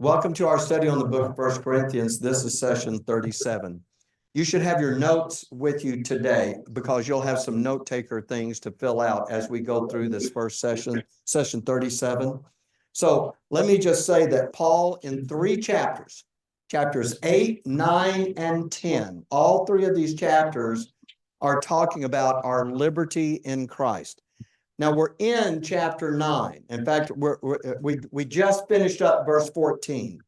Welcome to our study on the book of 1 Corinthians. This is session 37. You should have your notes with you today because you'll have some note taker things to fill out as we go through this first session, session 37. So let me just say that Paul, in 3 chapters, chapters 8, 9, and 10, all 3 of these chapters are talking about our liberty in Christ. Now we're in chapter 9. In fact, we just finished up verse 14.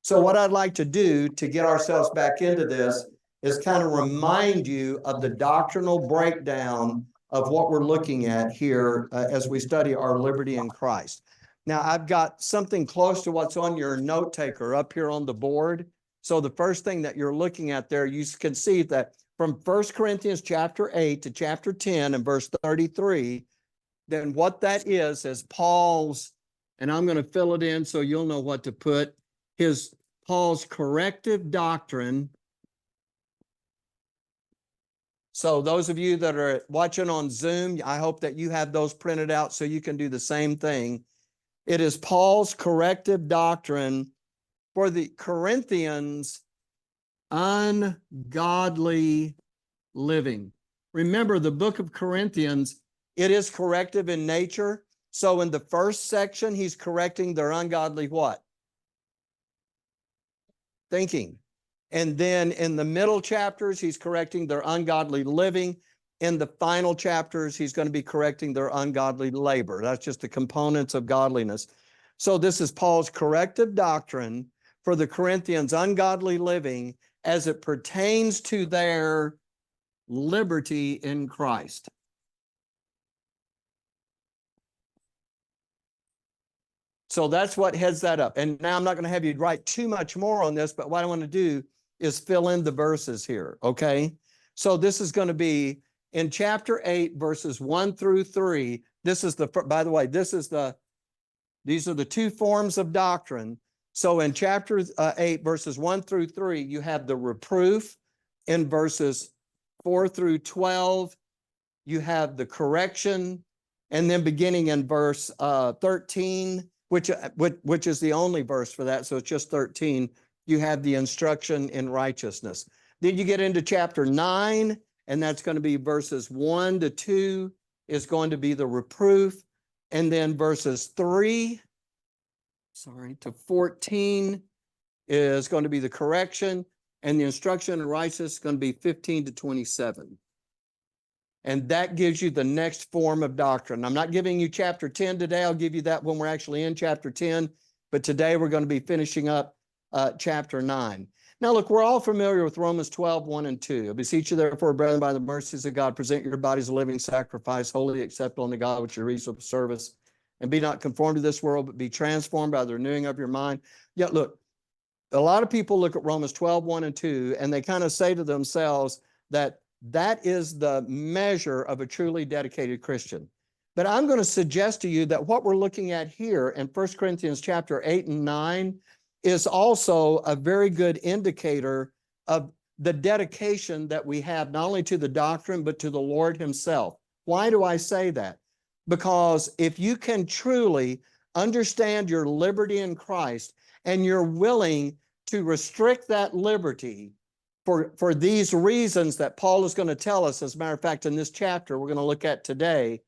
So what I'd like to do to get ourselves back into this is kind of remind you of the doctrinal breakdown of what we're looking at here as we study our liberty in Christ. Now I've got something close to what's on your note taker up here on the board. So the first thing that you're looking at there, you can see that from 1 Corinthians chapter 8 to chapter 10 and verse 33, then what that is Paul's, and I'm going to fill it in so you'll know what to put, Paul's corrective doctrine. So those of you that are watching on Zoom, I hope that you have those printed out so you can do the same thing. It is Paul's corrective doctrine for the Corinthians' ungodly living. Remember, the book of Corinthians, it is corrective in nature. So in the first section, he's correcting their ungodly what? Thinking. And then in the middle chapters, he's correcting their ungodly living. In the final chapters, he's going to be correcting their ungodly labor. That's just the components of godliness. So this is Paul's corrective doctrine for the Corinthians' ungodly living as it pertains to their liberty in Christ. So that's what heads that up. And now I'm not going to have you write too much more on this, but what I want to do is fill in the verses here, okay? So this is going to be in chapter 8, verses 1 through 3. This is by the way, these are the 2 forms of doctrine. So in chapter 8, verses 1 through 3, you have the reproof. In verses 4 through 12, you have the correction. And then beginning in verse 13, which is the only verse for that, so it's just 13, you have the instruction in righteousness. Then you get into chapter 9, and that's going to be verses 1 to 2 is going to be the reproof. And then verses 3 to 14 is going to be the correction. And the instruction in righteousness is going to be 15 to 27. And that gives you the next form of doctrine. I'm not giving you chapter 10 today. I'll give you that when we're actually in chapter 10. But today we're going to be finishing up chapter 9. Now, look, we're all familiar with Romans 12, 1 and 2. I beseech you, therefore, brethren, by the mercies of God, present your bodies a living sacrifice, holy, acceptable unto God, which is your reasonable service. And be not conformed to this world, but be transformed by the renewing of your mind. Yeah, look, a lot of people look at Romans 12, 1 and 2, and they kind of say to themselves that is the measure of a truly dedicated Christian. But I'm going to suggest to you that what we're looking at here in 1 Corinthians chapter 8 and 9 is also a very good indicator of the dedication that we have not only to the doctrine, but to the Lord himself. Why do I say that? Because if you can truly understand your liberty in Christ and you're willing to restrict that liberty for these reasons that Paul is going to tell us, as a matter of fact, in this chapter we're going to look at today,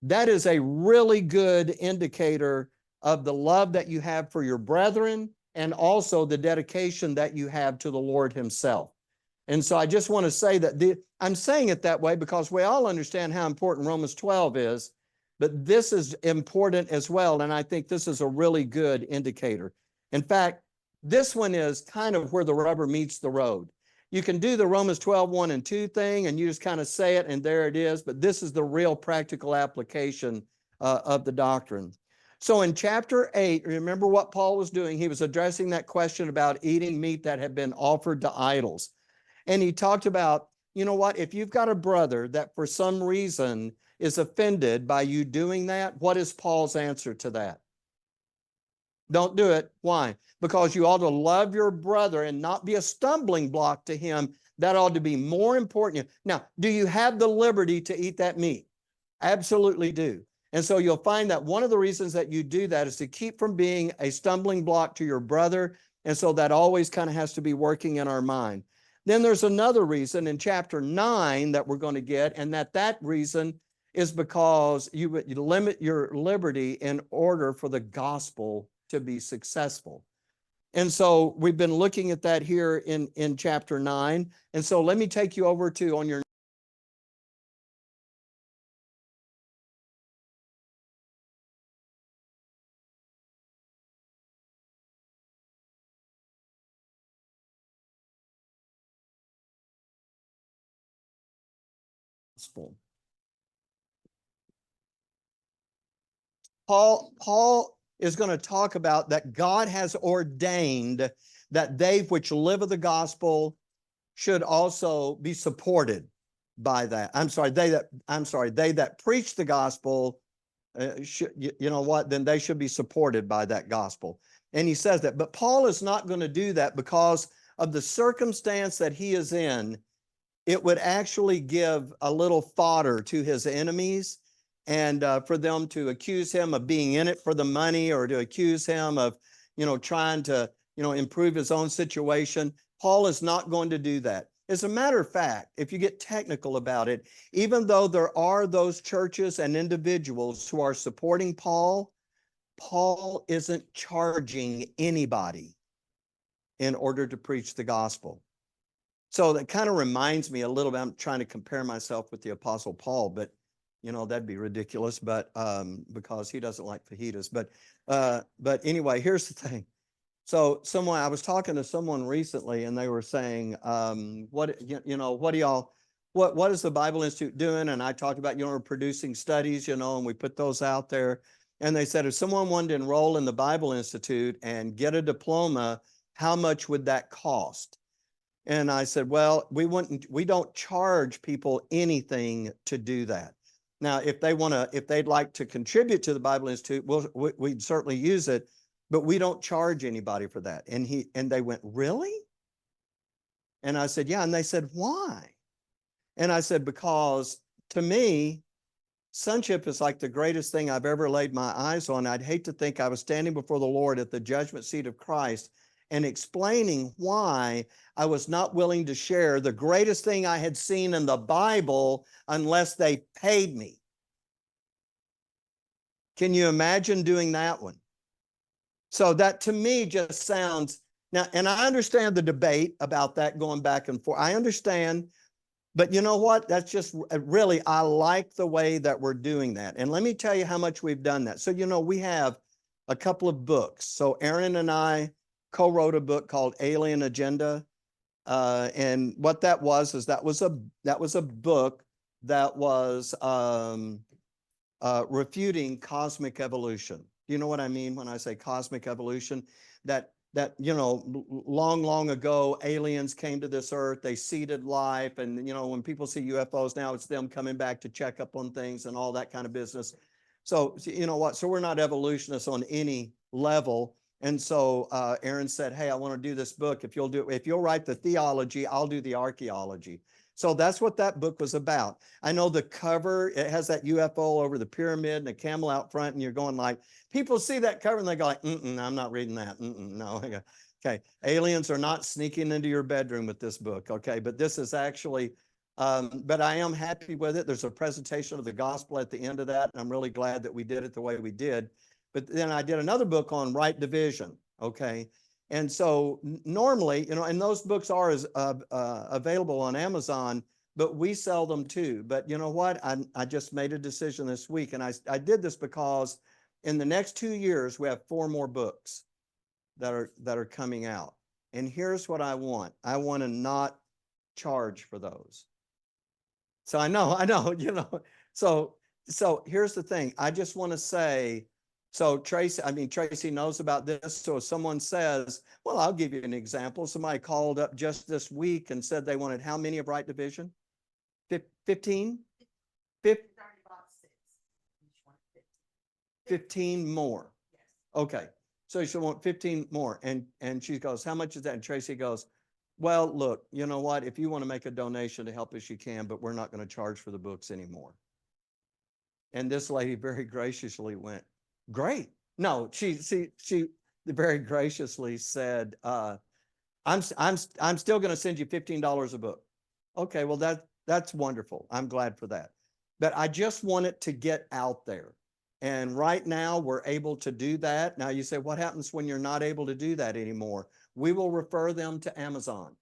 that is a really good indicator of the love that you have for your brethren and also the dedication that you have to the Lord himself. And so I just want to say that I'm saying it that way because we all understand how important Romans 12 is, but this is important as well, and I think this is a really good indicator. In fact, this one is kind of where the rubber meets the road. You can do the Romans 12, 1 and 2 thing, and you just kind of say it, and there it is. But this is the real practical application of the doctrine. So in chapter 8, remember what Paul was doing. He was addressing that question about eating meat that had been offered to idols. And he talked about, you know what, if you've got a brother that for some reason is offended by you doing that, what is Paul's answer to that? Don't do it. Why? Because you ought to love your brother and not be a stumbling block to him. That ought to be more important. Now, do you have the liberty to eat that meat? Absolutely do. And so you'll find that one of the reasons that you do that is to keep from being a stumbling block to your brother. And so that always kind of has to be working in our mind. Then there's another reason in chapter 9 that we're going to get, and that reason is because you limit your liberty in order for the gospel to be successful. And so we've been looking at that here in chapter 9. And so let me take you over to on your gospel. Paul is going to talk about that God has ordained that they which live of the gospel should also be supported by that. They that preach the gospel you know what, then they should be supported by that gospel. And he says that, but Paul is not going to do that because of the circumstance that he is in. It would actually give a little fodder to his enemies, and for them to accuse him of being in it for the money, or to accuse him of, trying to, improve his own situation. Paul is not going to do that. As a matter of fact, if you get technical about it, even though there are those churches and individuals who are supporting Paul, Paul isn't charging anybody in order to preach the gospel. So that kind of reminds me a little bit, I'm trying to compare myself with the Apostle Paul, but that'd be ridiculous, but because he doesn't like fajitas. But anyway, here's the thing. So I was talking to someone recently, and they were saying, what is the Bible Institute doing? And I talked about, we're producing studies, and we put those out there. And they said, if someone wanted to enroll in the Bible Institute and get a diploma, how much would that cost? And I said, well, we don't charge people anything to do that. Now, if they'd like to contribute to the Bible Institute, we'd certainly use it, but we don't charge anybody for that. And they went, really? And I said, yeah. And they said, why? And I said, because to me, Sonship is like the greatest thing I've ever laid my eyes on. I'd hate to think I was standing before the Lord at the judgment seat of Christ and explaining why I was not willing to share the greatest thing I had seen in the Bible unless they paid me. Can you imagine doing that one? So that to me just sounds, now, and I understand the debate about that going back and forth. I understand, but you know what? That's just really, I like the way that we're doing that. And let me tell you how much we've done that. So, we have a couple of books. So Aaron and I co-wrote a book called Alien Agenda. And what that was is that was a book that was refuting cosmic evolution. Do you know what I mean when I say cosmic evolution? That long ago, aliens came to this earth, they seeded life, and when people see UFOs now, it's them coming back to check up on things and all that kind of business. So you know what? So we're not evolutionists on any level. And so Aaron said, hey, I want to do this book. If you'll write the theology, I'll do the archaeology. So that's what that book was about. I know the cover, it has that UFO over the pyramid and a camel out front, and you're going like, people see that cover and they go like, I'm not reading that. No. Okay. Aliens are not sneaking into your bedroom with this book. Okay. But this is actually, but I am happy with it. There's a presentation of the gospel at the end of that. And I'm really glad that we did it the way we did. But then I did another book on right division. Okay. And so normally, and those books are available on Amazon, but we sell them too. But you know what? I just made a decision this week, and I did this because in the next 2 years, we have 4 more books that are coming out. And here's what I want. I want to not charge for those. So I know, so here's the thing. I just want to say, so Tracy knows about this. So if someone says, well, I'll give you an example. Somebody called up just this week and said they wanted how many of right division? 15? 15 more. Okay. So she want 15 more. And she goes, how much is that? And Tracy goes, well, look, you know what? If you want to make a donation to help us, you can, but we're not going to charge for the books anymore. And this lady very graciously went, great. No, she very graciously said, I'm still going to send you $15 a book. Okay, well that's wonderful. I'm glad for that. But I just want it to get out there. And right now we're able to do that. Now you say, what happens when you're not able to do that anymore? We will refer them to Amazon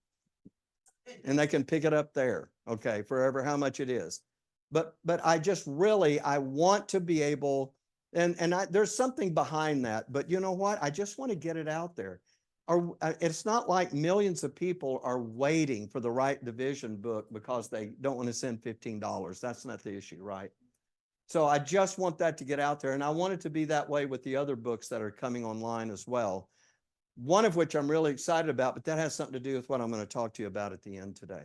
and they can pick it up there. Okay, for how much it is. But I just really, I want to be able, and there's something behind that, but you know what? I just want to get it out there. It's not like millions of people are waiting for the Right Division book because they don't want to send $15. That's not the issue, right? So I just want that to get out there. And I want it to be that way with the other books that are coming online as well. One of which I'm really excited about, but that has something to do with what I'm going to talk to you about at the end today.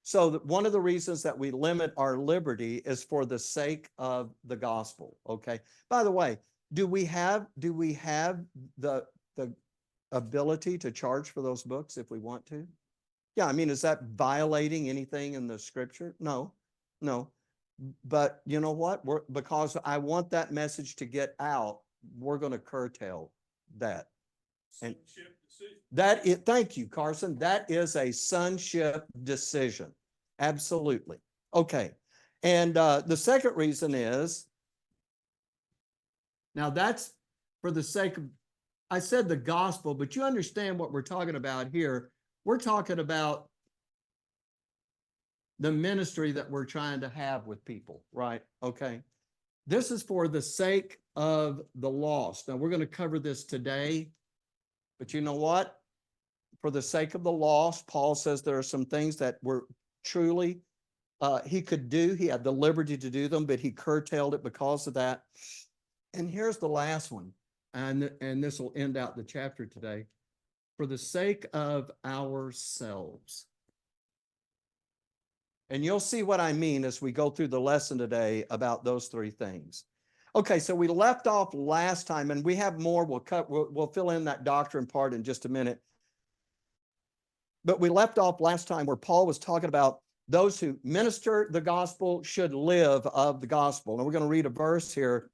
So one of the reasons that we limit our liberty is for the sake of the gospel. Okay. By the way, do we have the ability to charge for those books if we want to? Yeah. I mean, is that violating anything in the scripture? No. But you know what? Because I want that message to get out, we're going to curtail that. And that is, thank you, Carson. That is a sonship decision. Absolutely. Okay. And the second reason is, now that's for the sake of, I said the gospel, but you understand what we're talking about here. We're talking about the ministry that we're trying to have with people, right? Okay. This is for the sake of the lost. Now we're going to cover this today. But you know what? For the sake of the lost, Paul says there are some things that were truly he could do. He had the liberty to do them, but he curtailed it because of that. And here's the last one. And this will end out the chapter today. For the sake of ourselves. And you'll see what I mean as we go through the lesson today about those three things. Okay, so we left off last time, and we have more. We'll fill in that doctrine part in just a minute. But we left off last time where Paul was talking about those who minister the gospel should live of the gospel. And we're going to read a verse here.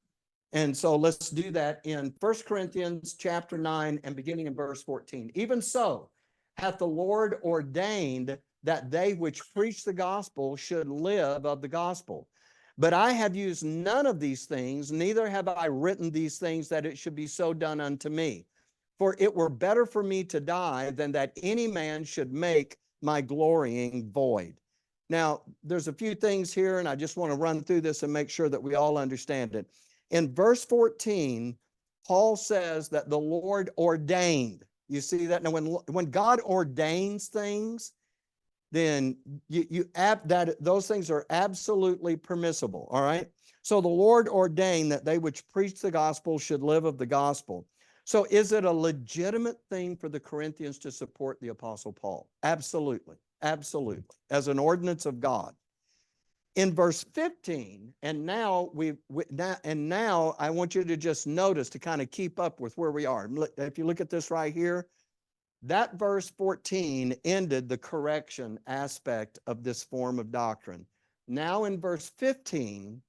And so let's do that in 1 Corinthians chapter 9 and beginning in verse 14. Even so, hath the Lord ordained that they which preach the gospel should live of the gospel. But I have used none of these things, neither have I written these things that it should be so done unto me. For it were better for me to die than that any man should make my glorying void. Now, there's a few things here, and I just want to run through this and make sure that we all understand it. In verse 14, Paul says that the Lord ordained. You see that? Now, when God ordains things, then those things are absolutely permissible. All right. So the Lord ordained that they which preach the gospel should live of the gospel. So is it a legitimate thing for the Corinthians to support the Apostle Paul? Absolutely. Absolutely. As an ordinance of God. In verse 15, and now I want you to just notice to kind of keep up with where we are. If you look at this right here, that verse 14 ended the correction aspect of this form of doctrine. Now in verse 15,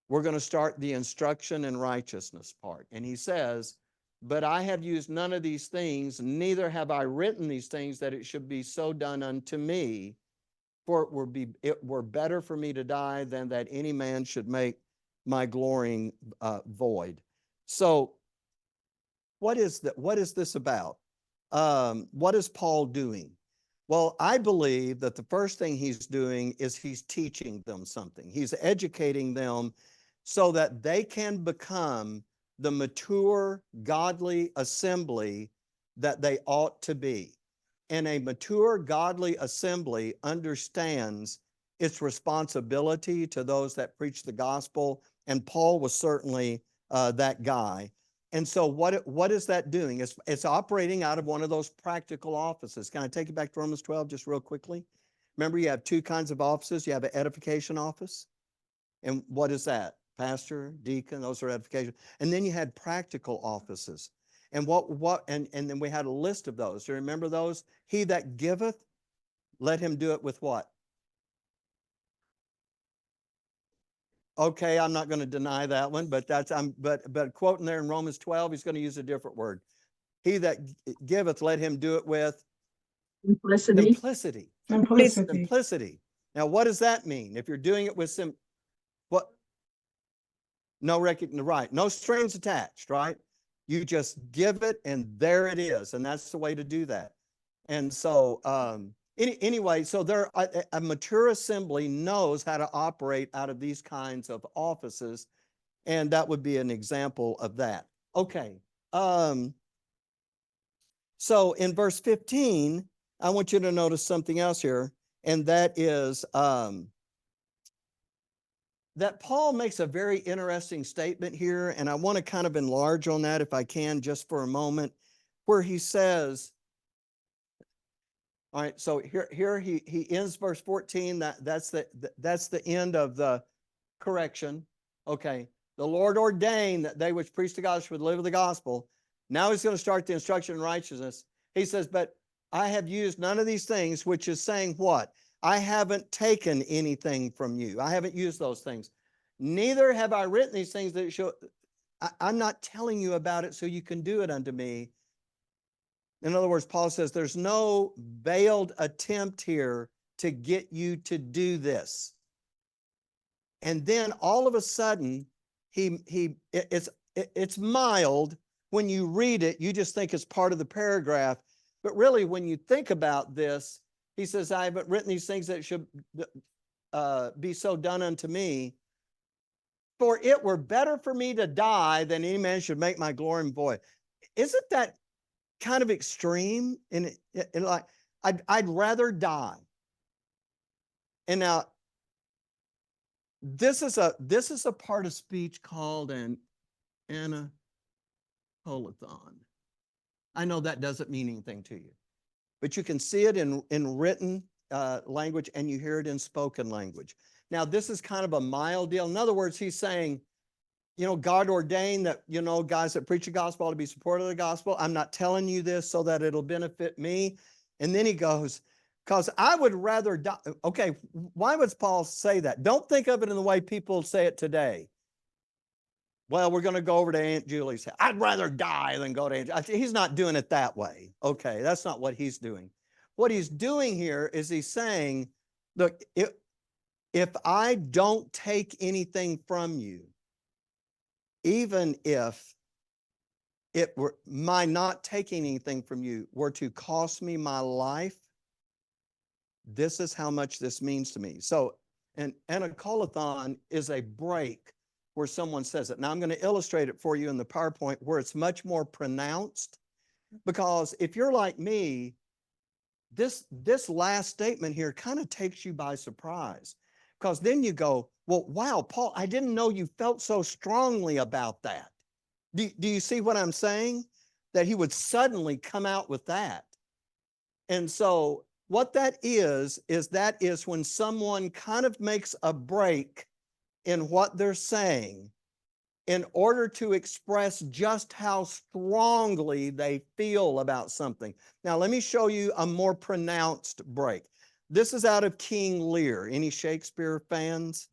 we're going to start the instruction in righteousness part. And he says, but I have used none of these things, neither have I written these things that it should be so done unto me, for it were better for me to die than that any man should make my glorying void. So what is this about? What is Paul doing? Well, I believe that the first thing he's doing is he's teaching them something. He's educating them so that they can become the mature, godly assembly that they ought to be. And a mature, godly assembly understands its responsibility to those that preach the gospel. And Paul was certainly that guy. And so what is that doing? It's operating out of one of those practical offices. Can I take you back to Romans 12 just real quickly? Remember, you have two kinds of offices. You have an edification office. And what is that? Pastor, deacon, those are edification. And then you had practical offices. And and then we had a list of those. Do you remember those? He that giveth, let him do it with what? Okay, I'm not going to deny that one, but but quoting there in Romans 12, he's going to use a different word. He that giveth, let him do it with Simplicity. simplicity. Simplicity. Simplicity. Now, what does that mean? If you're doing it with what? No right, no strings attached, right? You just give it and there it is. And that's the way to do that. And so anyway, so a mature assembly knows how to operate out of these kinds of offices. And that would be an example of that. Okay. So in verse 15, I want you to notice something else here. And that is that Paul makes a very interesting statement here. And I want to kind of enlarge on that if I can, just for a moment, where he says, all right, so here he ends verse 14. That's the end of the correction. Okay, the Lord ordained that they which preach the gospel would live with the gospel. Now he's going to start the instruction in righteousness. He says, but I have used none of these things, which is saying what? I haven't taken anything from you. I haven't used those things. Neither have I written these things that show. I'm not telling you about it so you can do it unto me. In other words, Paul says there's no veiled attempt here to get you to do this. And then all of a sudden, it's mild. When you read it, you just think it's part of the paragraph. But really, when you think about this, he says, I haven't written these things that should be so done unto me. For it were better for me to die than any man should make my glory void. Isn't that kind of extreme? And like, I'd rather die. And now, this is a part of speech called an anapholathon. I know that doesn't mean anything to you, but you can see it in written language and you hear it in spoken language. Now, this is kind of a mild deal. In other words, he's saying, God ordained that, guys that preach the gospel ought to be supportive of the gospel. I'm not telling you this so that it'll benefit me. And then he goes, because I would rather die. Okay, why would Paul say that? Don't think of it in the way people say it today. Well, we're going to go over to Aunt Julie's house. I'd rather die than go to Aunt Julie's. He's not doing it that way. Okay, that's not what he's doing. What he's doing here is he's saying, look, if I don't take anything from you, even if it were my not taking anything from you were to cost me my life, this is how much this means to me. So an anacolathon is a break where someone says it. Now I'm going to illustrate it for you in the PowerPoint where it's much more pronounced, because if you're like me, this last statement here kind of takes you by surprise, because then you go, well, wow, Paul, I didn't know you felt so strongly about that. Do you see what I'm saying? That he would suddenly come out with that. And so what that is when someone kind of makes a break in what they're saying in order to express just how strongly they feel about something. Now, let me show you a more pronounced break. This is out of King Lear. Any Shakespeare fans?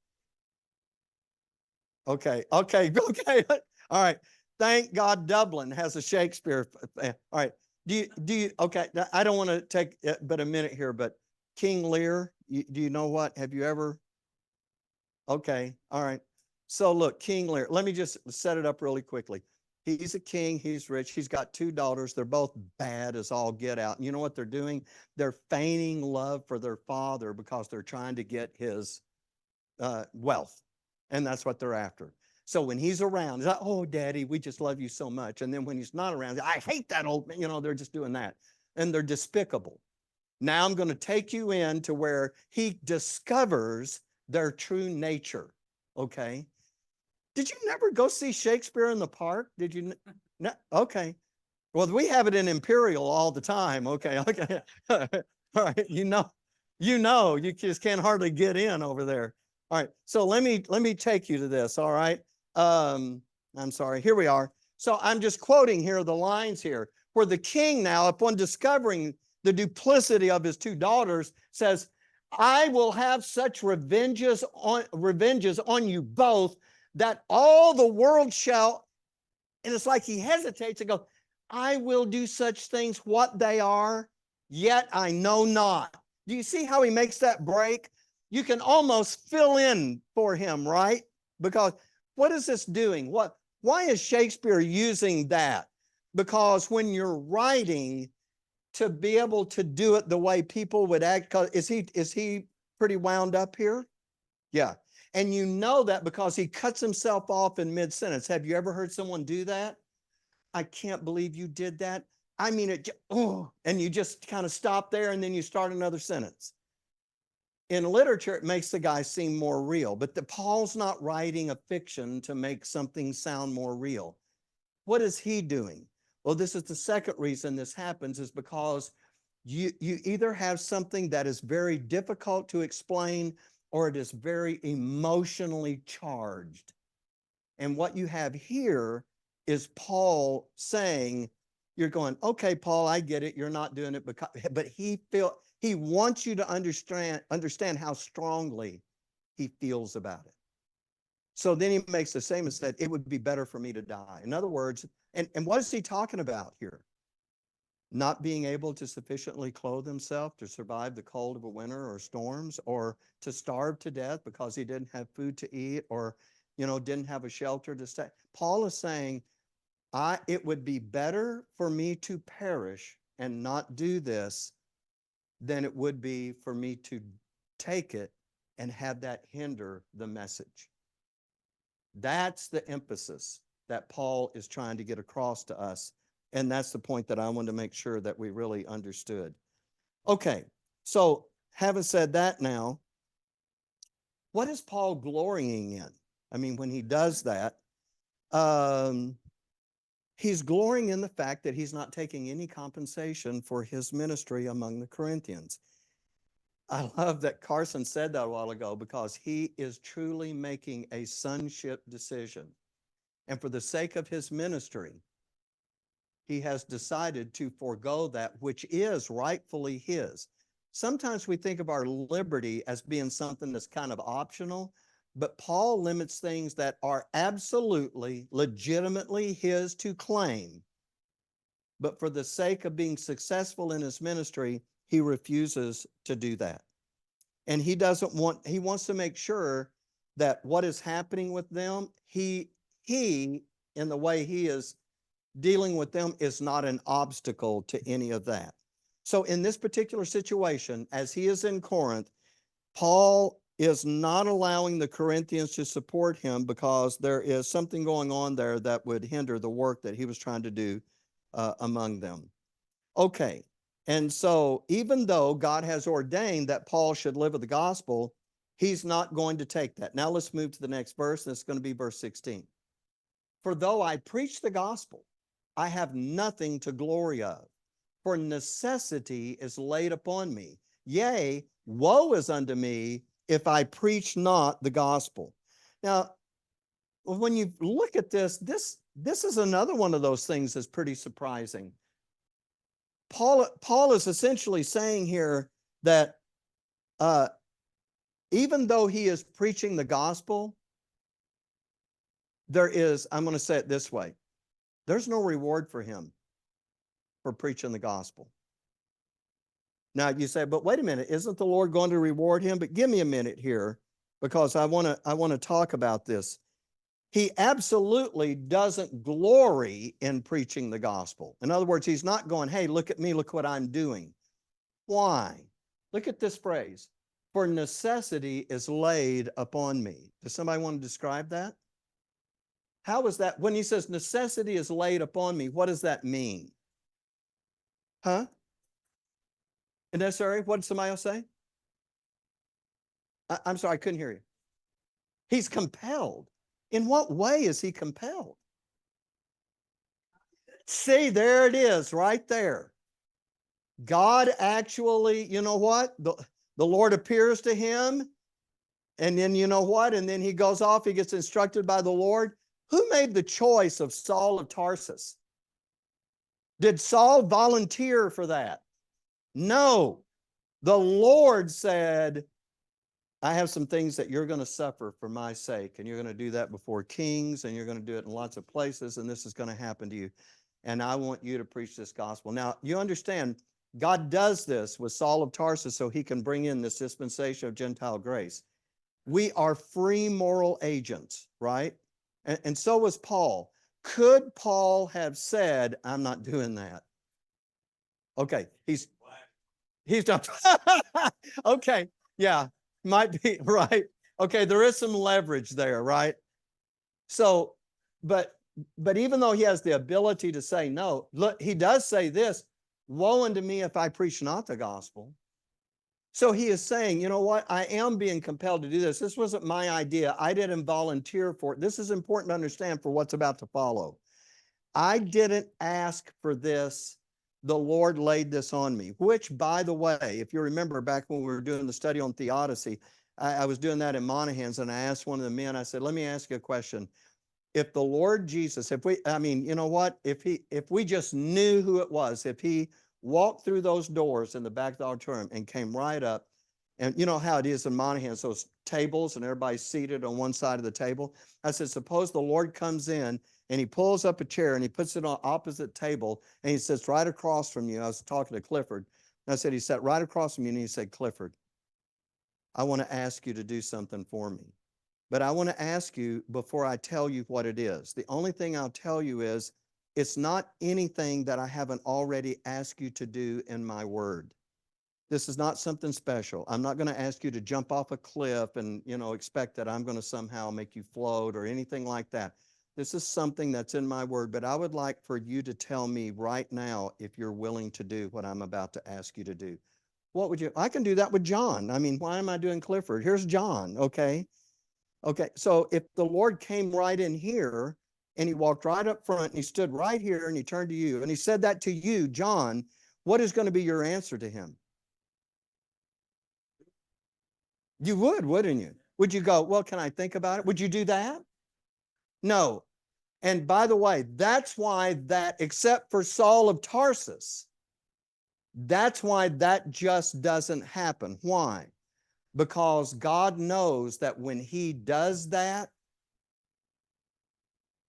Okay. All right. Thank God Dublin has a Shakespeare fan. All right. Do you, okay, I don't want to take but a minute here, but King Lear, do you know what? Have you ever? Okay. All right. So look, King Lear, let me just set it up really quickly. He's a king, he's rich, he's got 2 daughters. They're both bad as all get out. And you know what they're doing? They're feigning love for their father because they're trying to get his wealth. And that's what they're after. So when he's around, he's like, oh, Daddy, we just love you so much. And then when he's not around, I hate that old man. They're just doing that. And they're despicable. Now I'm going to take you in to where he discovers their true nature. Okay. Did you never go see Shakespeare in the Park? Did you? No. Okay. Well, we have it in Imperial all the time. Okay. Okay. All right. You just can't hardly get in over there. All right. So let me take you to this. All right. I'm sorry. Here we are. So I'm just quoting here the lines here where the king now, upon discovering the duplicity of his 2 daughters, says, I will have such revenges on you both that all the world shall, and it's like he hesitates and goes, I will do such things what they are, yet I know not. Do you see how he makes that break? You can almost fill in for him, right? Because what is this doing? Why is Shakespeare using that? Because when you're writing, to be able to do it the way people would act, is he pretty wound up here? Yeah. And you know that because he cuts himself off in mid-sentence. Have you ever heard someone do that? I can't believe you did that. I mean, and you just kind of stop there and then you start another sentence. In literature, it makes the guy seem more real, but Paul's not writing a fiction to make something sound more real. What is he doing? Well, this is the second reason this happens, is because you either have something that is very difficult to explain or it is very emotionally charged. And what you have here is Paul saying, you're going, okay, Paul, I get it. You're not doing it because, but he wants you to understand how strongly he feels about it. So then he makes the same and said, it would be better for me to die. In other words, and what is he talking about here? Not being able to sufficiently clothe himself to survive the cold of a winter or storms, or to starve to death because he didn't have food to eat, or, didn't have a shelter to stay. Paul is saying, it would be better for me to perish and not do this than it would be for me to take it and have that hinder the message. That's the emphasis that Paul is trying to get across to us. And that's the point that I wanted to make sure that we really understood. Okay, so having said that now, what is Paul glorying in? I mean, when he does that, he's glorying in the fact that he's not taking any compensation for his ministry among the Corinthians. I love that Carson said that a while ago, because he is truly making a sonship decision. And for the sake of his ministry, he has decided to forego that which is rightfully his. Sometimes we think of our liberty as being something that's kind of optional, but Paul limits things that are absolutely, legitimately his to claim. But for the sake of being successful in his ministry, he refuses to do that. And he wants to make sure that what is happening with them, he, in the way he is dealing with them, is not an obstacle to any of that. So in this particular situation, as he is in Corinth, Paul is not allowing the Corinthians to support him because there is something going on there that would hinder the work that he was trying to do among them. Okay, and so even though God has ordained that Paul should live with the gospel, he's not going to take that. Now let's move to the next verse, and it's going to be verse 16. For though I preach the gospel, I have nothing to glory of, for necessity is laid upon me. Yea, woe is unto me if I preach not the gospel. Now, when you look at this is another one of those things that's pretty surprising. Paul is essentially saying here that even though he is preaching the gospel, I'm going to say it this way, there's no reward for him for preaching the gospel. Now you say, but wait a minute, isn't the Lord going to reward him? But give me a minute here, because I want to talk about this. He absolutely doesn't glory in preaching the gospel. In other words, he's not going, hey, look at me, look what I'm doing. Why? Look at this phrase. For necessity is laid upon me. Does somebody want to describe that? How is that? When he says necessity is laid upon me, what does that mean? Huh? Necessary? What did somebody else say? I'm sorry, I couldn't hear you. He's compelled. In what way is he compelled? See, there it is right there. God actually, you know what? The Lord appears to him, and then you know what? And then he goes off, he gets instructed by the Lord. Who made the choice of Saul of Tarsus? Did Saul volunteer for that? No. The Lord said, I have some things that you're going to suffer for my sake, and you're going to do that before kings, and you're going to do it in lots of places, and this is going to happen to you. And I want you to preach this gospel. Now, you understand, God does this with Saul of Tarsus so he can bring in this dispensation of Gentile grace. We are free moral agents, right? And so was Paul. Could Paul have said, I'm not doing that? Okay, he's not. Okay, yeah, might be right. Okay, there is some leverage there, right? So, but even though he has the ability to say no, look, he does say this, woe unto me if I preach not the gospel. So he is saying, you know what? I am being compelled to do this. This wasn't my idea. I didn't volunteer for it. This is important to understand for what's about to follow. I didn't ask for this. The Lord laid this on me, which, by the way, if you remember back when we were doing the study on theodicy, I was doing that in Monahan's, and I asked one of the men, I said, let me ask you a question. If the Lord Jesus, you know what? If we just knew who it was, if he walked through those doors in the back of the auditorium and came right up, and you know how it is in Monahan's, those tables and everybody's seated on one side of the table. I said, suppose the Lord comes in and he pulls up a chair and he puts it on opposite table and he sits right across from you. I was talking to Clifford. And I said, he sat right across from you and he said, Clifford, I want to ask you to do something for me. But I want to ask you before I tell you what it is. The only thing I'll tell you is it's not anything that I haven't already asked you to do in my word. This is not something special. I'm not going to ask you to jump off a cliff and, expect that I'm going to somehow make you float or anything like that. This is something that's in my word, but I would like for you to tell me right now if you're willing to do what I'm about to ask you to do. What would you? I can do that with John. I mean, why am I doing Clifford? Here's John, okay? Okay, so if the Lord came right in here and he walked right up front and he stood right here and he turned to you and he said that to you, John, what is going to be your answer to him? You would, wouldn't you? Would you go, well, can I think about it? Would you do that? No. And by the way, that's why that, except for Saul of Tarsus, that's why that just doesn't happen. Why? Because God knows that when he does that,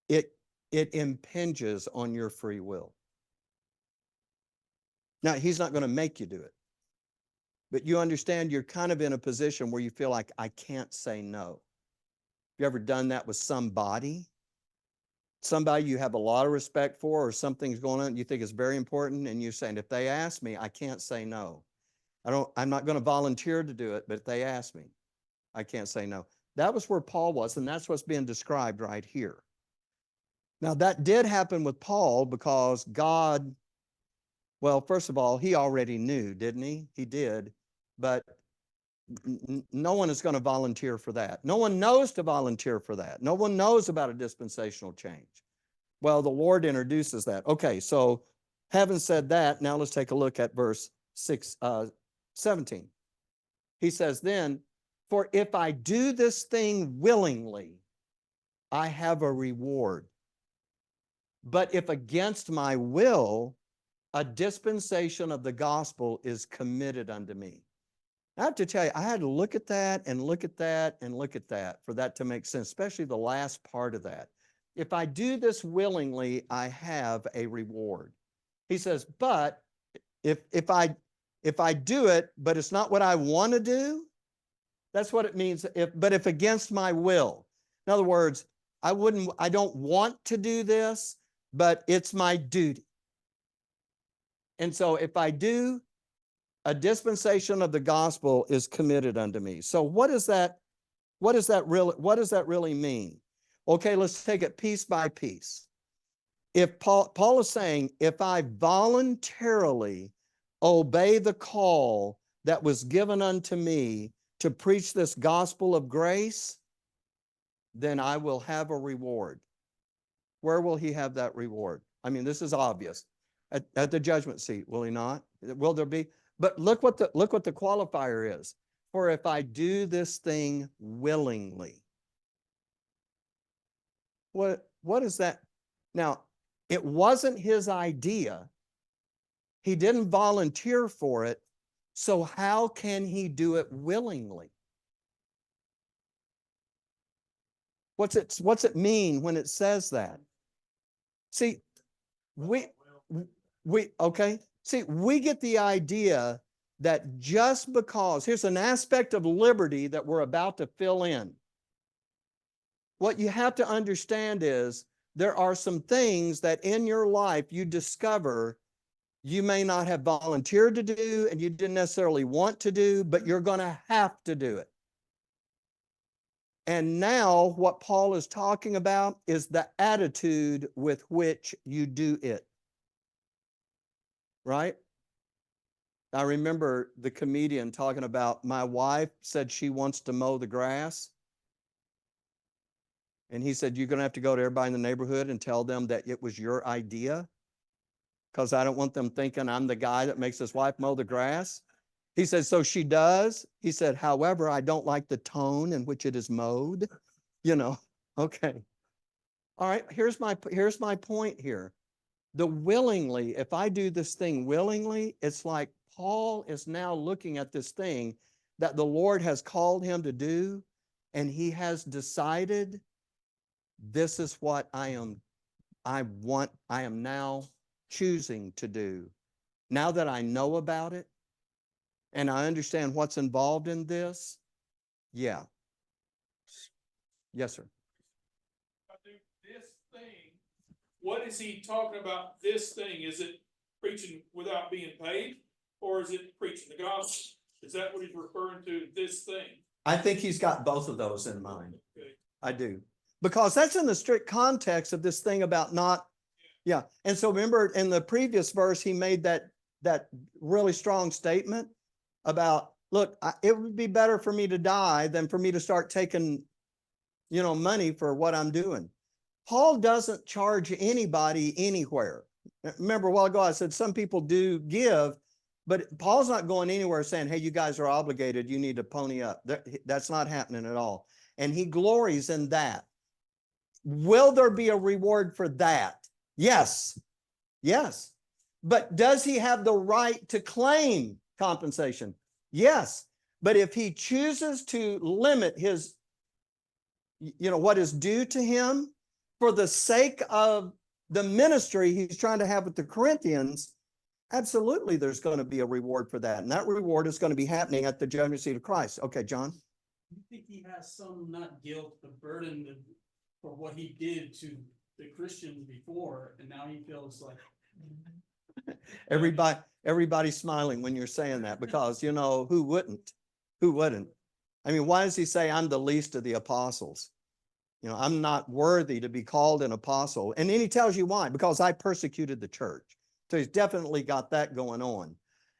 it impinges on your free will. Now, he's not going to make you do it. But you understand you're kind of in a position where you feel like, I can't say no. You ever done that with somebody? Somebody you have a lot of respect for, or something's going on you think is very important, and you're saying, if they ask me, I can't say no. I'm not going to volunteer to do it, but if they ask me, I can't say no. That was where Paul was, and that's what's being described right here. Now, that did happen with Paul because God, well, first of all, he already knew, didn't he? He did, but no one is going to volunteer for that. No one knows to volunteer for that. No one knows about a dispensational change. Well, the Lord introduces that. Okay, so having said that, now let's take a look at verse 17. He says, then, for if I do this thing willingly, I have a reward. But if against my will, a dispensation of the gospel is committed unto me. I have to tell you, I had to look at that and look at that and look at that for that to make sense, especially the last part of that. If I do this willingly, I have a reward. He says, but if I do it, but it's not what I want to do, that's what it means. But if against my will, in other words, I don't want to do this, but it's my duty. And so if I do, a dispensation of the gospel is committed unto me. So what does that really mean? Okay, let's take it piece by piece. If Paul is saying, if I voluntarily obey the call that was given unto me to preach this gospel of grace, then I will have a reward. Where will he have that reward? I mean, this is obvious. At the judgment seat, will he not? Will there be? But look what the qualifier is. For if I do this thing willingly. What is that? Now, it wasn't his idea. He didn't volunteer for it, So how can he do it willingly? What's it mean when it says that? See, okay. See, we get the idea that just because, here's an aspect of liberty that we're about to fill in. What you have to understand is there are some things that in your life you discover you may not have volunteered to do and you didn't necessarily want to do, but you're going to have to do it. And now what Paul is talking about is the attitude with which you do it. Right? I remember the comedian talking about, my wife said she wants to mow the grass. And he said, you're going to have to go to everybody in the neighborhood and tell them that it was your idea, because I don't want them thinking I'm the guy that makes his wife mow the grass. He said, so she does. He said, however, I don't like the tone in which it is mowed. You know, okay. All right, here's my point here. The willingly, if I do this thing willingly, it's like Paul is now looking at this thing that the Lord has called him to do, and he has decided this is what I am now choosing to do. Now that I know about it and I understand what's involved in this, yeah. Yes, sir. I do this thing. What is he talking about? This thing, is it preaching without being paid, or is it preaching the gospel? Is that what he's referring to, this thing? I think he's got both of those in mind. Okay. I do. Because that's in the strict context of this thing about not, yeah. And so remember in the previous verse, he made that really strong statement about, look, it would be better for me to die than for me to start taking, money for what I'm doing. Paul doesn't charge anybody anywhere. Remember a while ago, I said some people do give, but Paul's not going anywhere saying, hey, you guys are obligated, you need to pony up. That's not happening at all. And he glories in that. Will there be a reward for that? Yes. Yes. But does he have the right to claim compensation? Yes. But if he chooses to limit his, what is due to him for the sake of the ministry he's trying to have with the Corinthians, absolutely there's going to be a reward for that. And that reward is going to be happening at the judgment seat of Christ. Okay, John? You think he has some, not guilt, but burden for what he did to the Christians before, and now he feels like everybody's smiling when you're saying that, because who wouldn't? I mean, why does he say I'm the least of the apostles? I'm not worthy to be called an apostle. And then he tells you why, because I persecuted the church. So he's definitely got that going on.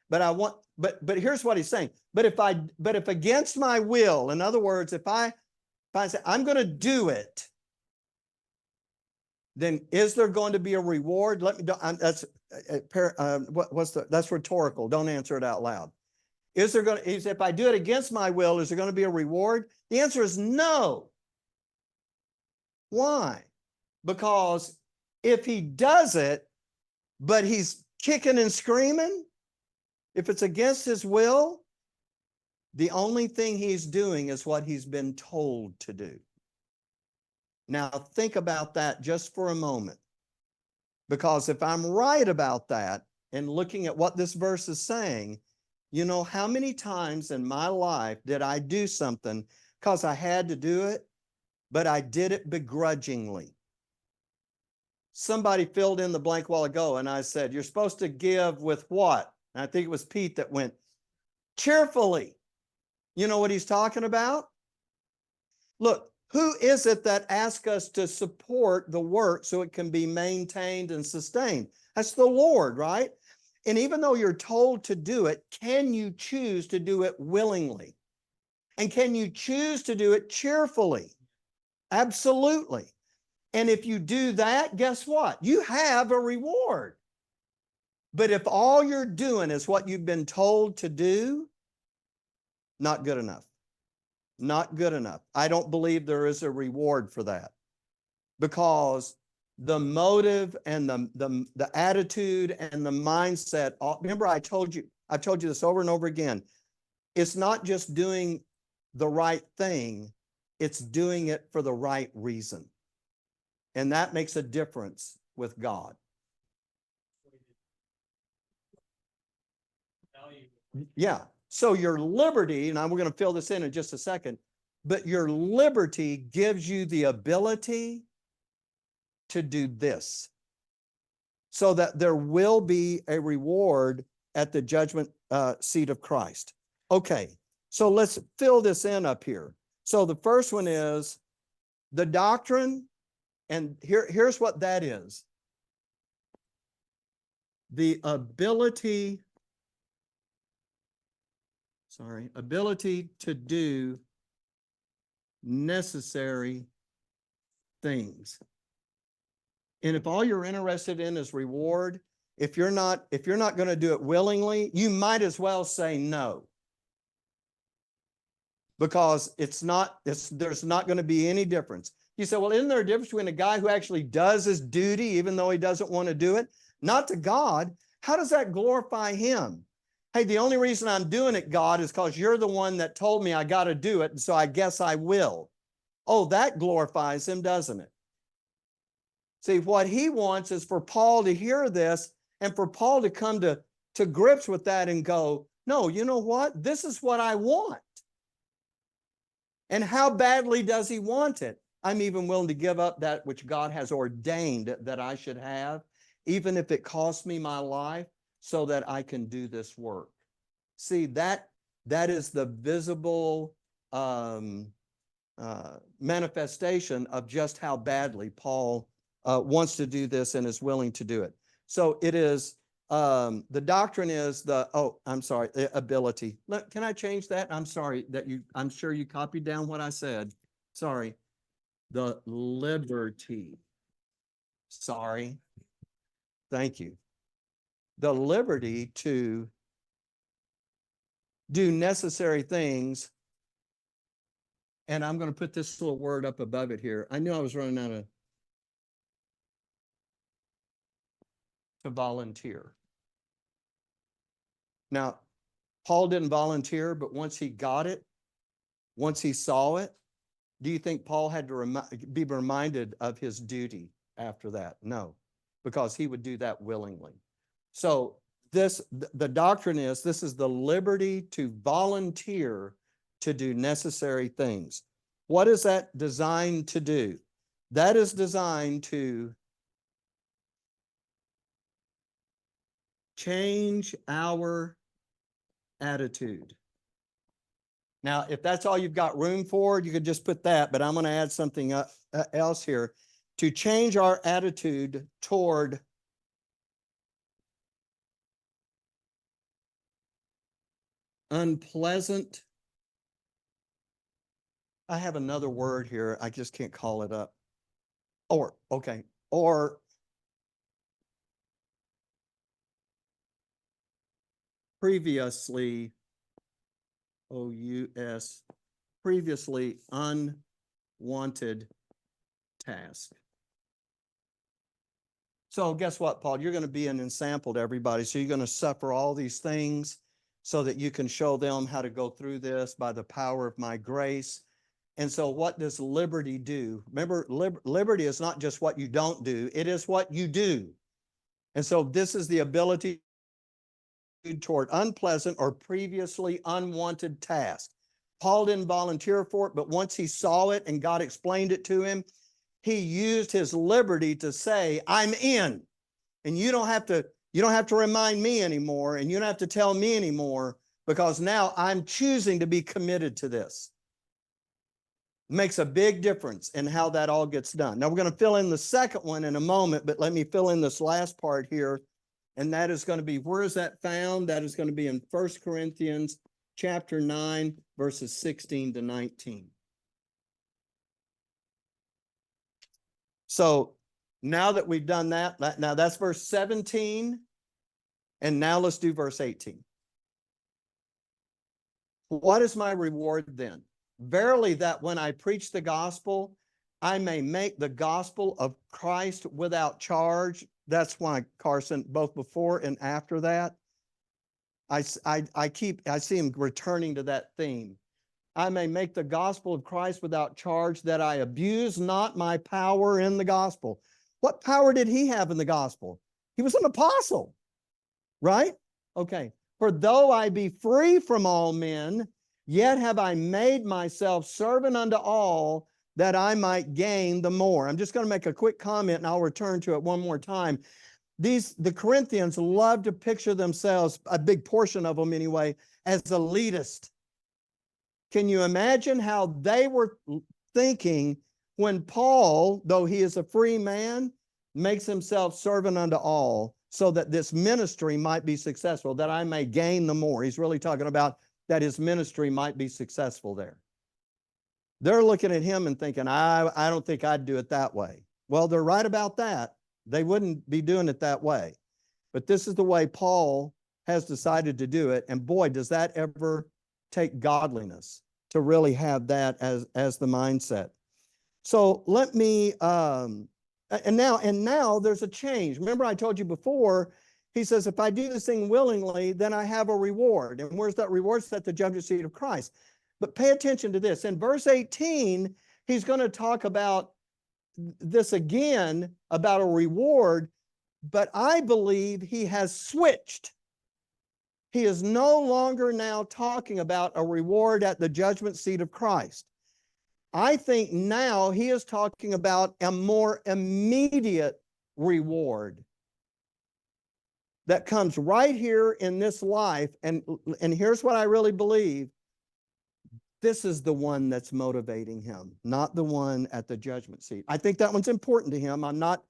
But here's what he's saying. But if against my will, in other words, if I say I'm going to do it, then is there going to be a reward? That's rhetorical. Don't answer it out loud. If I do it against my will, is there going to be a reward? The answer is no. Why? Because if he does it, but he's kicking and screaming, if it's against his will, the only thing he's doing is what he's been told to do. Now, think about that just for a moment, because if I'm right about that and looking at what this verse is saying, how many times in my life did I do something because I had to do it, but I did it begrudgingly? Somebody filled in the blank a while ago, and I said, you're supposed to give with what? And I think it was Pete that went, cheerfully. You know what he's talking about? Look, who is it that asks us to support the work so it can be maintained and sustained? That's the Lord, right? And even though you're told to do it, can you choose to do it willingly? And can you choose to do it cheerfully? Absolutely. And if you do that, guess what? You have a reward. But if all you're doing is what you've been told to do, not good enough. Not good enough. I don't believe there is a reward for that, because the motive and the attitude and the mindset, remember I told you, I've told you this over and over again. It's not just doing the right thing, it's doing it for the right reason. And that makes a difference with God. Value. Yeah. So your liberty, and we're going to fill this in just a second, but your liberty gives you the ability to do this so that there will be a reward at the judgment seat of Christ. Okay. So let's fill this in up here. So the first one is the doctrine. And here's what that is. The ability to do necessary things. And if all you're interested in is reward, if you're not going to do it willingly, you might as well say no. Because there's not going to be any difference. You say, well, isn't there a difference between a guy who actually does his duty, even though he doesn't want to do it? Not to God. How does that glorify him? Hey, the only reason I'm doing it, God, is because you're the one that told me I got to do it, and so I guess I will. Oh, that glorifies him, doesn't it? See, what he wants is for Paul to hear this and for Paul to come to grips with that and go, no, you know what? This is what I want. And how badly does he want it? I'm even willing to give up that which God has ordained that I should have, even if it costs me my life, so that I can do this work. See, that is the visible manifestation of just how badly Paul wants to do this and is willing to do it. So it is, the doctrine is the ability. Can I change that? I'm sorry I'm sure you copied down what I said. Sorry. The liberty. Sorry. Thank you. The liberty to do necessary things. And I'm going to put this little word up above it here. I knew I was running out of to volunteer. Now, Paul didn't volunteer, but once he got it, once he saw it, do you think Paul had to be reminded of his duty after that? No, because he would do that willingly. So the doctrine is, this is the liberty to volunteer to do necessary things. What is that designed to do? That is designed to change our attitude. Now, if that's all you've got room for, you could just put that, but I'm going to add something else here. To change our attitude toward unpleasant. I have another word here. I just can't call it up. Or previously, previously unwanted task. So guess what, Paul? You're going to be an example to everybody. So you're going to suffer all these things so that you can show them how to go through this by the power of my grace. And so what does liberty do? Remember, liberty is not just what you don't do. It is what you do. And so this is the ability toward unpleasant or previously unwanted tasks. Paul didn't volunteer for it, but once he saw it and God explained it to him, he used his liberty to say, I'm in. And you don't have to remind me anymore, and you don't have to tell me anymore, because now I'm choosing to be committed to this. It makes a big difference in how that all gets done. Now we're going to fill in the second one in a moment, but let me fill in this last part here. And that is going to be, where is that found? That is going to be in 1 Corinthians chapter 9, verses 16 to 19. So now that we've done that, now that's verse 17. And now let's do verse 18. What is my reward then? Verily, that when I preach the gospel, I may make the gospel of Christ without charge. That's why, Carson, both before and after that, I see him returning to that theme. I may make the gospel of Christ without charge, that I abuse not my power in the gospel. What power did he have in the gospel? He was an apostle, right? Okay. For though I be free from all men, yet have I made myself servant unto all, that I might gain the more. I'm just going to make a quick comment and I'll return to it one more time. The Corinthians love to picture themselves, a big portion of them anyway, as elitist. Can you imagine how they were thinking when Paul, though he is a free man, makes himself servant unto all, so that this ministry might be successful, that I may gain the more? He's really talking about that his ministry might be successful there. They're looking at him and thinking, I don't think I'd do it that way. Well, they're right about that. They wouldn't be doing it that way. But this is the way Paul has decided to do it. And boy, does that ever take godliness to really have that as the mindset. So let me, and now there's a change. Remember I told you before, he says, if I do this thing willingly, then I have a reward. And where's that reward? It's at the judgment seat of Christ. But pay attention to this. In verse 18, he's going to talk about this again, about a reward, but I believe he has switched. He is no longer now talking about a reward at the judgment seat of Christ. I think now he is talking about a more immediate reward that comes right here in this life. And here's what I really believe. This is the one that's motivating him, not the one at the judgment seat. I think that one's important to him. I'm not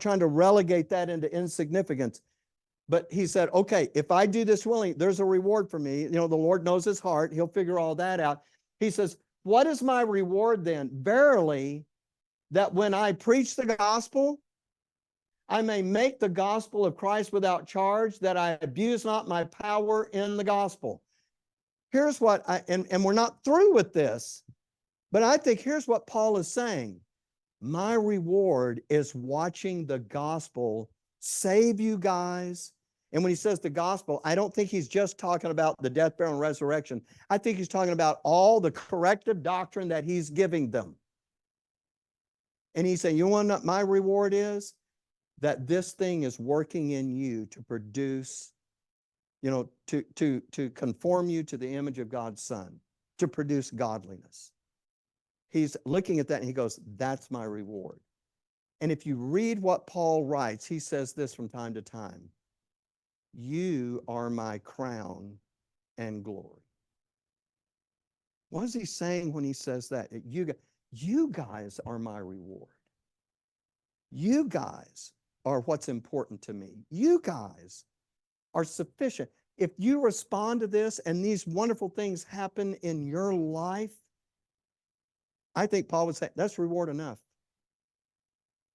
trying to relegate that into insignificance. But he said, okay, if I do this willingly, there's a reward for me. You know, the Lord knows his heart. He'll figure all that out. He says, what is my reward then? Verily, that when I preach the gospel, I may make the gospel of Christ without charge, that I abuse not my power in the gospel. Here's what and we're not through with this, but I think here's what Paul is saying. My reward is watching the gospel save you guys. And when he says the gospel, I don't think he's just talking about the death, burial, and resurrection. I think he's talking about all the corrective doctrine that he's giving them. And he's saying, you want to know what my reward is? That this thing is working in you to produce, you know, to conform you to the image of God's Son, to produce godliness. He's looking at that and he goes, that's my reward. And if you read what Paul writes, he says this from time to time. You are my crown and glory. What is he saying when he says that? You guys are my reward. You guys are what's important to me. You guys are sufficient. If you respond to this and these wonderful things happen in your life, I think Paul would say, that's reward enough.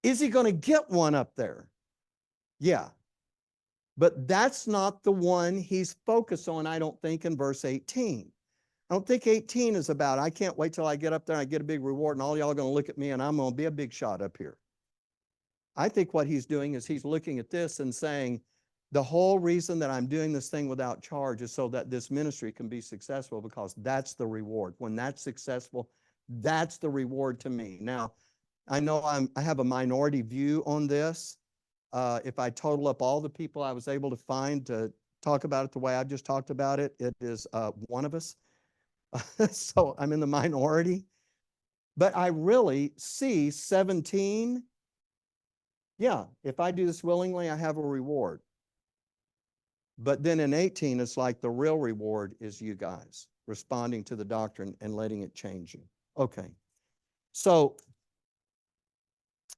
Is he going to get one up there? Yeah. But that's not the one he's focused on, I don't think, in verse 18. I don't think 18 is about, I can't wait till I get up there and I get a big reward and all y'all are going to look at me and I'm going to be a big shot up here. I think what he's doing is he's looking at this and saying, the whole reason that I'm doing this thing without charge is so that this ministry can be successful, because that's the reward. When that's successful, that's the reward to me. Now, I know I have a minority view on this. If I total up all the people I was able to find to talk about it the way I just talked about it, it is one of us. So I'm in the minority. But I really see 17. Yeah, if I do this willingly, I have a reward. But then in 18, it's like the real reward is you guys responding to the doctrine and letting it change you. Okay. So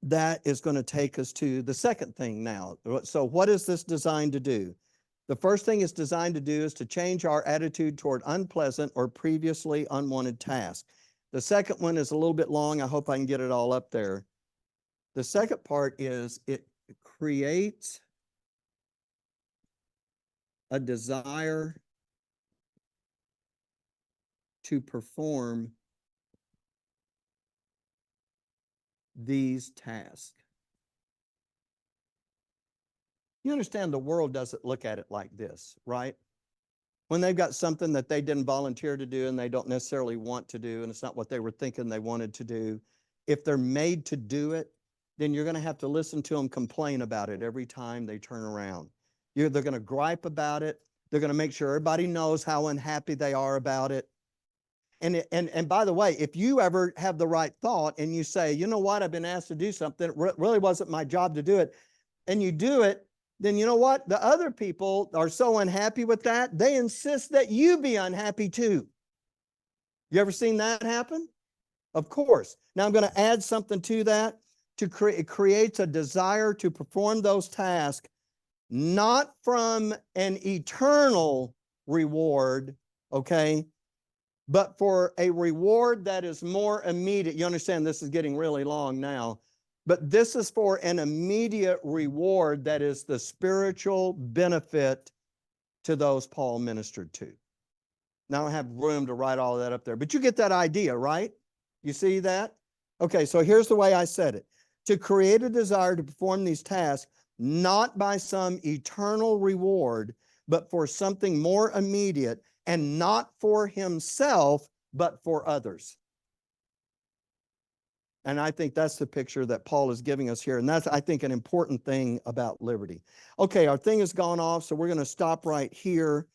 that is going to take us to the second thing now. So what is this designed to do? The first thing it's designed to do is to change our attitude toward unpleasant or previously unwanted tasks. The second one is a little bit long. I hope I can get it all up there. The second part is it creates a desire to perform these tasks. You understand the world doesn't look at it like this, right? when they've got something that they didn't volunteer to do and they don't necessarily want to do, and it's not what they were thinking they wanted to do, if they're made to do it, then you're going to have to listen to them complain about it every time they turn around. They're going to gripe about it. They're going to make sure everybody knows how unhappy they are about it. And by the way, if you ever have the right thought and you say, you know what, I've been asked to do something, it really wasn't my job to do it, and you do it, then you know what? The other people are so unhappy with that, they insist that you be unhappy too. You ever seen that happen? Of course. Now I'm going to add something to that. It creates a desire to perform those tasks, not from an eternal reward, okay, but for a reward that is more immediate. You understand this is getting really long now, but this is for an immediate reward that is the spiritual benefit to those Paul ministered to. Now I don't have room to write all of that up there, but you get that idea, right? You see that? Okay, so here's the way I said it. To create a desire to perform these tasks, not by some eternal reward, but for something more immediate, and not for himself, but for others. And I think that's the picture that Paul is giving us here. And that's, I think, an important thing about liberty. Okay, our thing has gone off, so we're going to stop right here.